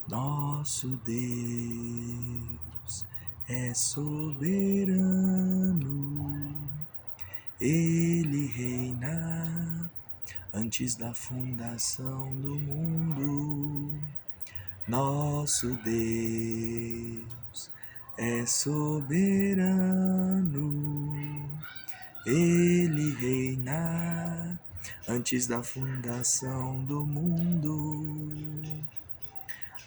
Nosso Deus é soberano, Ele reina antes da fundação do mundo. Nosso Deus é soberano, Ele reina antes da fundação do mundo.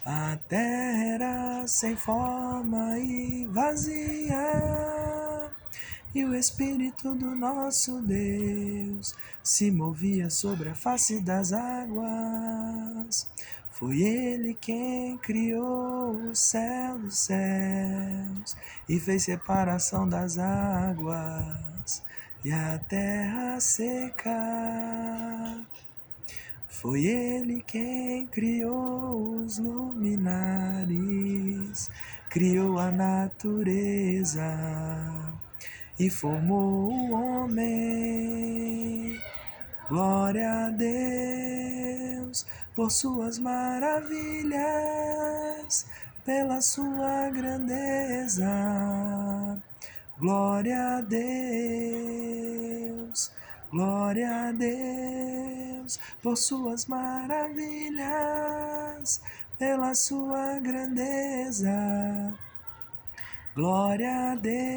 A terra era sem forma e vazia, e o Espírito do nosso Deus se movia sobre a face das águas. Foi Ele quem criou o céu dos céus e fez separação das águas e a terra seca. Foi Ele quem criou os luminares, criou a natureza e formou o homem. Glória a Deus por suas maravilhas, pela sua grandeza. Glória a Deus, glória a Deus por suas maravilhas, pela sua grandeza. Glória a Deus,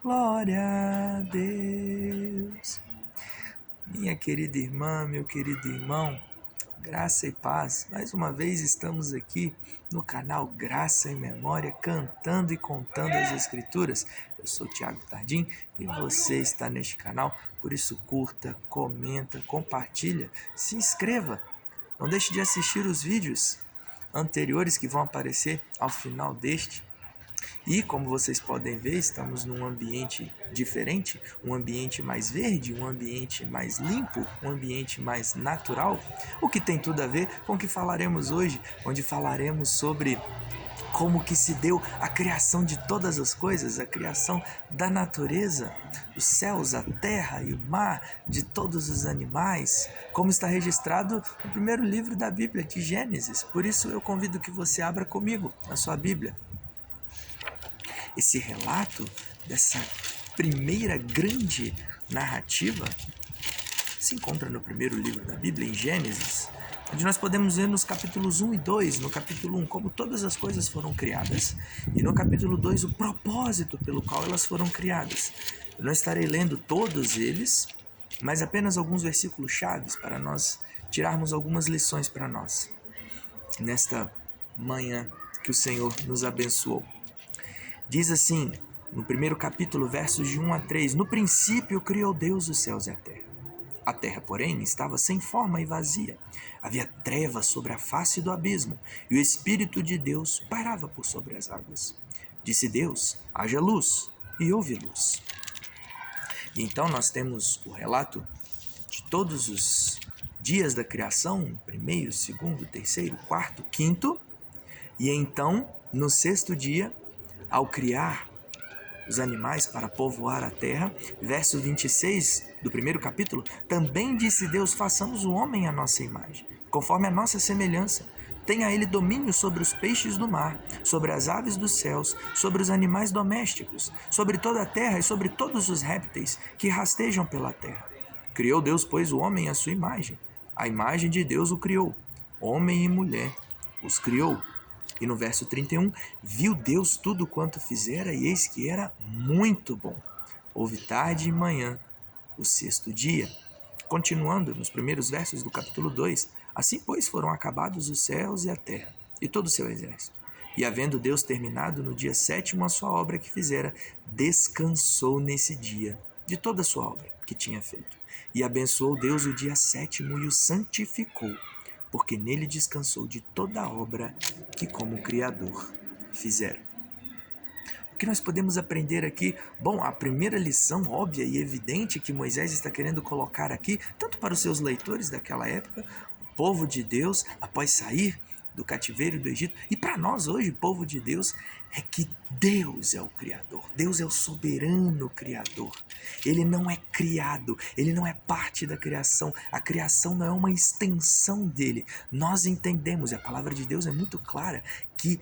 glória a Deus. Minha querida irmã, meu querido irmão, graça e paz. Mais uma vez estamos aqui no canal Graça e Memória, cantando e contando as Escrituras. Eu sou Thiago Tardim e você está neste canal, por isso curta, comenta, compartilha, se inscreva. Não deixe de assistir os vídeos anteriores que vão aparecer ao final deste. E como vocês podem ver, estamos num ambiente diferente, um ambiente mais verde, um ambiente mais limpo, um ambiente mais natural, o que tem tudo a ver com o que falaremos hoje, onde falaremos sobre como que se deu a criação de todas as coisas, a criação da natureza, os céus, a terra e o mar, de todos os animais, como está registrado no primeiro livro da Bíblia, de Gênesis. Por isso eu convido que você abra comigo a sua Bíblia. Esse relato dessa primeira grande narrativa se encontra no primeiro livro da Bíblia, em Gênesis, onde nós podemos ver nos capítulos 1 e 2, no capítulo 1, como todas as coisas foram criadas, e no capítulo 2, o propósito pelo qual elas foram criadas. Eu não estarei lendo todos eles, mas apenas alguns versículos chaves para nós tirarmos algumas lições para nós, nesta manhã que o Senhor nos abençoou. Diz assim, no primeiro capítulo, versos de 1 a 3, no princípio criou Deus os céus e a terra. A terra, porém, estava sem forma e vazia. Havia trevas sobre a face do abismo, e o Espírito de Deus pairava por sobre as águas. Disse Deus, haja luz, e houve luz. E então nós temos o relato de todos os dias da criação, primeiro, segundo, terceiro, quarto, quinto, e então, no sexto dia, ao criar os animais para povoar a terra, verso 26 do primeiro capítulo, também disse Deus, façamos o homem à nossa imagem, conforme a nossa semelhança. Tenha ele domínio sobre os peixes do mar, sobre as aves dos céus, sobre os animais domésticos, sobre toda a terra e sobre todos os répteis que rastejam pela terra. Criou Deus, pois, o homem à sua imagem. A imagem de Deus o criou. Homem e mulher os criou. E no verso 31, viu Deus tudo quanto fizera, e eis que era muito bom. Houve tarde e manhã, o sexto dia. Continuando nos primeiros versos do capítulo 2, assim, pois, foram acabados os céus e a terra, e todo o seu exército. E havendo Deus terminado no dia sétimo a sua obra que fizera, descansou nesse dia de toda a sua obra que tinha feito. E abençoou Deus o dia sétimo e o santificou, porque nele descansou de toda a obra que como Criador fizera. O que nós podemos aprender aqui? Bom, a primeira lição óbvia e evidente que Moisés está querendo colocar aqui, tanto para os seus leitores daquela época, o povo de Deus, após sair do cativeiro do Egito. E para nós hoje, povo de Deus, é que Deus é o Criador. Deus é o soberano Criador. Ele não é criado, ele não é parte da criação. A criação não é uma extensão dele. Nós entendemos, e a palavra de Deus é muito clara, que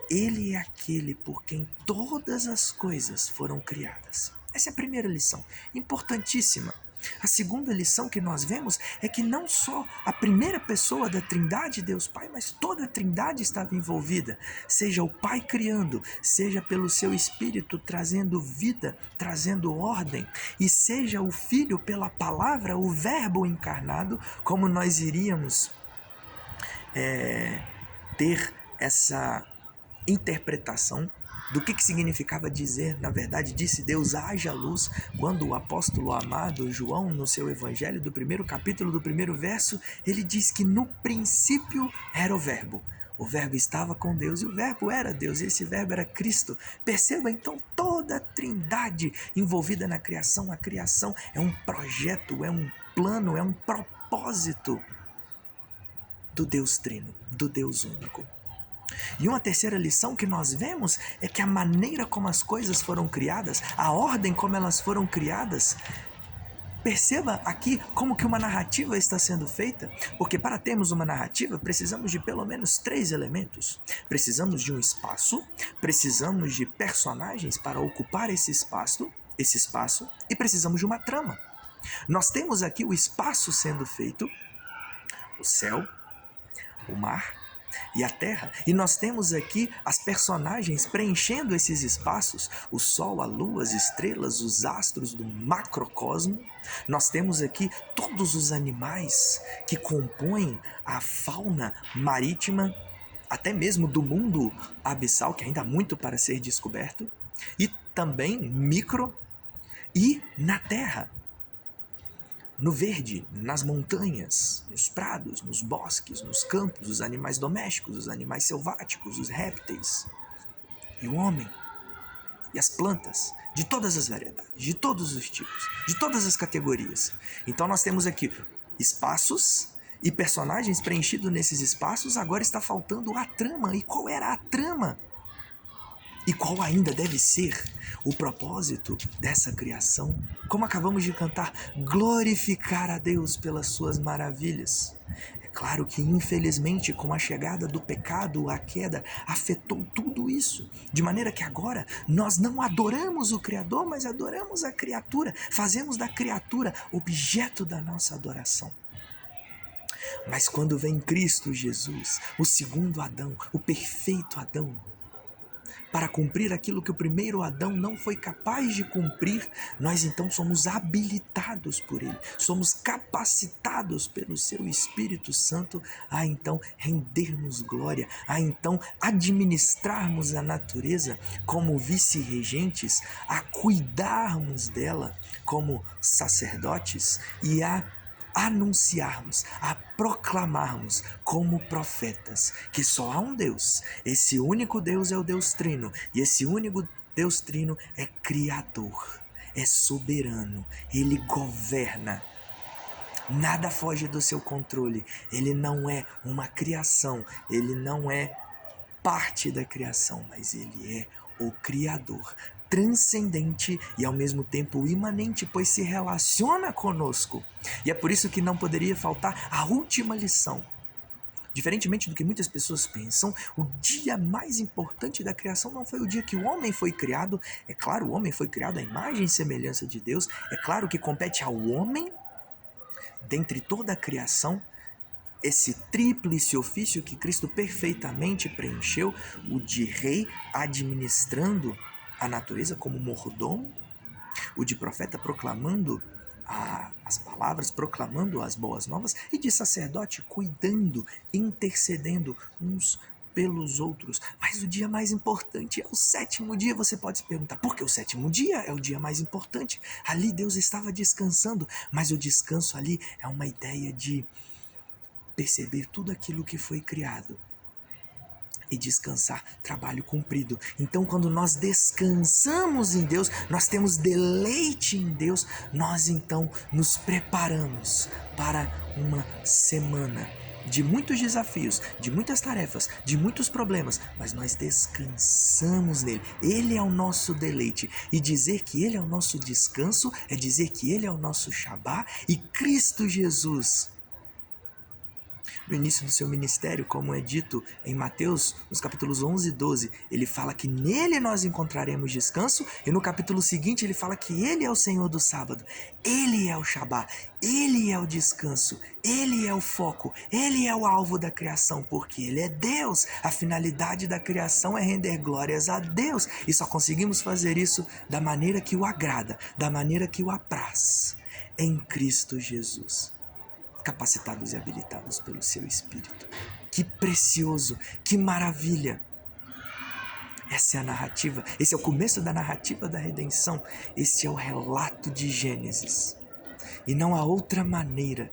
ele é aquele por quem todas as coisas foram criadas. Essa é a primeira lição, importantíssima. A segunda lição que nós vemos é que não só a primeira pessoa da Trindade, Deus Pai, mas toda a Trindade estava envolvida. Seja o Pai criando, seja pelo seu Espírito trazendo vida, trazendo ordem, e seja o Filho pela palavra, o Verbo encarnado, como nós iríamos ter essa interpretação do que significava dizer, na verdade, disse Deus, haja luz, quando o apóstolo amado João, no seu evangelho do primeiro capítulo, do primeiro verso, ele diz que no princípio era o verbo estava com Deus e o verbo era Deus, e esse verbo era Cristo. Perceba então toda a Trindade envolvida na criação. A criação é um projeto, é um plano, é um propósito do Deus Trino, do Deus único. E uma terceira lição que nós vemos é que a maneira como as coisas foram criadas, a ordem como elas foram criadas, perceba aqui como que uma narrativa está sendo feita, porque para termos uma narrativa precisamos de pelo menos 3 elementos. Precisamos de um espaço, precisamos de personagens para ocupar esse espaço, e precisamos de uma trama. Nós temos aqui o espaço sendo feito, o céu, o mar e a terra, e nós temos aqui as personagens preenchendo esses espaços, o sol, a lua, as estrelas, os astros do macrocosmo. Nós temos aqui todos os animais que compõem a fauna marítima, até mesmo do mundo abissal, que ainda há muito para ser descoberto, e também micro e na terra, no verde, nas montanhas, nos prados, nos bosques, nos campos, os animais domésticos, os animais selváticos, os répteis, e o homem, e as plantas, de todas as variedades, de todos os tipos, de todas as categorias. Então nós temos aqui espaços e personagens preenchidos nesses espaços. Agora está faltando a trama. E qual era a trama? E qual ainda deve ser o propósito dessa criação? Como acabamos de cantar, glorificar a Deus pelas suas maravilhas. É claro que, infelizmente, com a chegada do pecado, a queda afetou tudo isso. De maneira que agora nós não adoramos o Criador, mas adoramos a criatura. Fazemos da criatura objeto da nossa adoração. Mas quando vem Cristo Jesus, o segundo Adão, o perfeito Adão, para cumprir aquilo que o primeiro Adão não foi capaz de cumprir, nós então somos habilitados por ele, somos capacitados pelo seu Espírito Santo a então rendermos glória, a então administrarmos a natureza como vice-regentes, a cuidarmos dela como sacerdotes e a anunciarmos, a proclamarmos como profetas que só há um Deus. Esse único Deus é o Deus Trino, e esse único Deus Trino é criador, é soberano, ele governa. Nada foge do seu controle. Ele não é uma criação, ele não é parte da criação, mas ele é o Criador, transcendente e ao mesmo tempo imanente, pois se relaciona conosco. E é por isso que não poderia faltar a última lição. Diferentemente do que muitas pessoas pensam, o dia mais importante da criação não foi o dia que o homem foi criado. É claro, o homem foi criado à imagem e semelhança de Deus. É claro que compete ao homem, dentre toda a criação, esse tríplice ofício que Cristo perfeitamente preencheu, o de rei administrando a natureza como mordomo, o de profeta proclamando as palavras, proclamando as boas novas, e de sacerdote cuidando, intercedendo uns pelos outros. Mas o dia mais importante é o 7º dia. Você pode se perguntar, por que o 7º dia é o dia mais importante? Ali Deus estava descansando, mas o descanso ali é uma ideia de perceber tudo aquilo que foi criado e descansar, trabalho cumprido. Então, quando nós descansamos em Deus, nós temos deleite em Deus, nós então nos preparamos para uma semana de muitos desafios, de muitas tarefas, de muitos problemas, mas nós descansamos nele. Ele é o nosso deleite. E dizer que ele é o nosso descanso é dizer que ele é o nosso Shabá, e Cristo Jesus, no início do seu ministério, como é dito em Mateus, nos capítulos 11 e 12, ele fala que nele nós encontraremos descanso, e no capítulo seguinte ele fala que ele é o Senhor do sábado, ele é o Shabá, ele é o descanso, ele é o foco, ele é o alvo da criação, porque ele é Deus. A finalidade da criação é render glórias a Deus, e só conseguimos fazer isso da maneira que o agrada, da maneira que o apraz, em Cristo Jesus, capacitados e habilitados pelo seu Espírito. Que precioso, que maravilha! Essa é a narrativa, esse é o começo da narrativa da redenção, esse é o relato de Gênesis. E não há outra maneira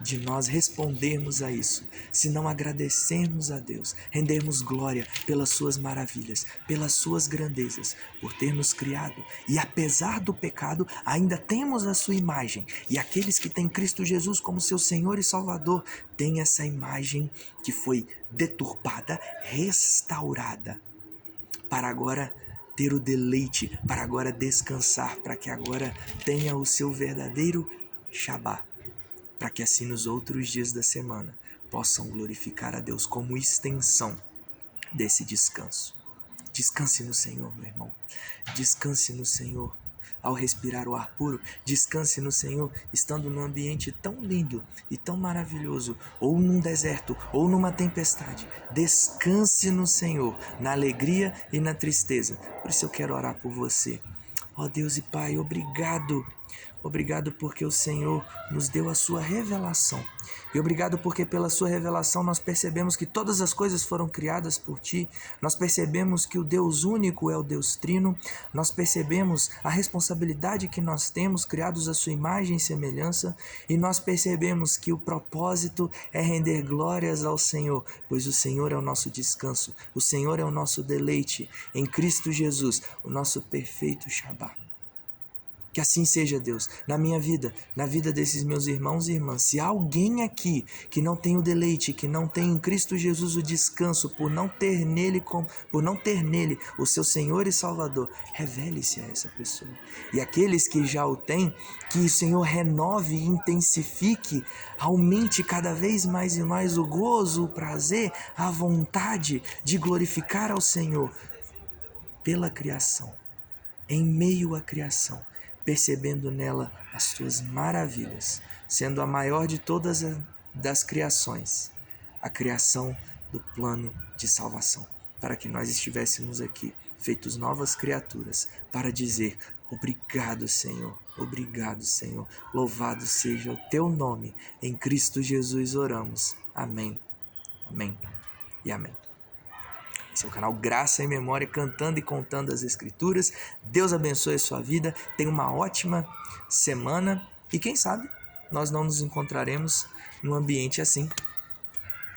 de nós respondermos a isso, se não agradecermos a Deus, rendermos glória pelas suas maravilhas, pelas suas grandezas, por ter nos criado, e apesar do pecado, ainda temos a sua imagem, e aqueles que têm Cristo Jesus como seu Senhor e Salvador, têm essa imagem que foi deturpada, restaurada, para agora ter o deleite, para agora descansar, para que agora tenha o seu verdadeiro Shabá, para que assim nos outros dias da semana possam glorificar a Deus como extensão desse descanso. Descanse no Senhor, meu irmão. Descanse no Senhor ao respirar o ar puro. Descanse no Senhor estando num ambiente tão lindo e tão maravilhoso, ou num deserto, ou numa tempestade. Descanse no Senhor, na alegria e na tristeza. Por isso eu quero orar por você. Ó Deus e Pai, obrigado. Obrigado porque o Senhor nos deu a sua revelação. E obrigado porque pela sua revelação nós percebemos que todas as coisas foram criadas por Ti. Nós percebemos que o Deus único é o Deus Trino. Nós percebemos a responsabilidade que nós temos, criados à sua imagem e semelhança. E nós percebemos que o propósito é render glórias ao Senhor, pois o Senhor é o nosso descanso. O Senhor é o nosso deleite. Em Cristo Jesus, o nosso perfeito Shabá. Que assim seja, Deus, na minha vida, na vida desses meus irmãos e irmãs. Se há alguém aqui que não tem o deleite, que não tem em Cristo Jesus o descanso, por não ter nele o seu Senhor e Salvador, revele-se a essa pessoa. E aqueles que já o têm, que o Senhor renove e intensifique, aumente cada vez mais e mais o gozo, o prazer, a vontade de glorificar ao Senhor pela criação, em meio à criação, percebendo nela as tuas maravilhas, sendo a maior de todas das criações, a criação do plano de salvação, para que nós estivéssemos aqui, feitos novas criaturas, para dizer: obrigado, Senhor, louvado seja o teu nome, em Cristo Jesus oramos, amém, amém e amém. Esse é o canal Graça e Memória, cantando e contando as Escrituras. Deus abençoe a sua vida, tenha uma ótima semana e quem sabe nós não nos encontraremos num ambiente assim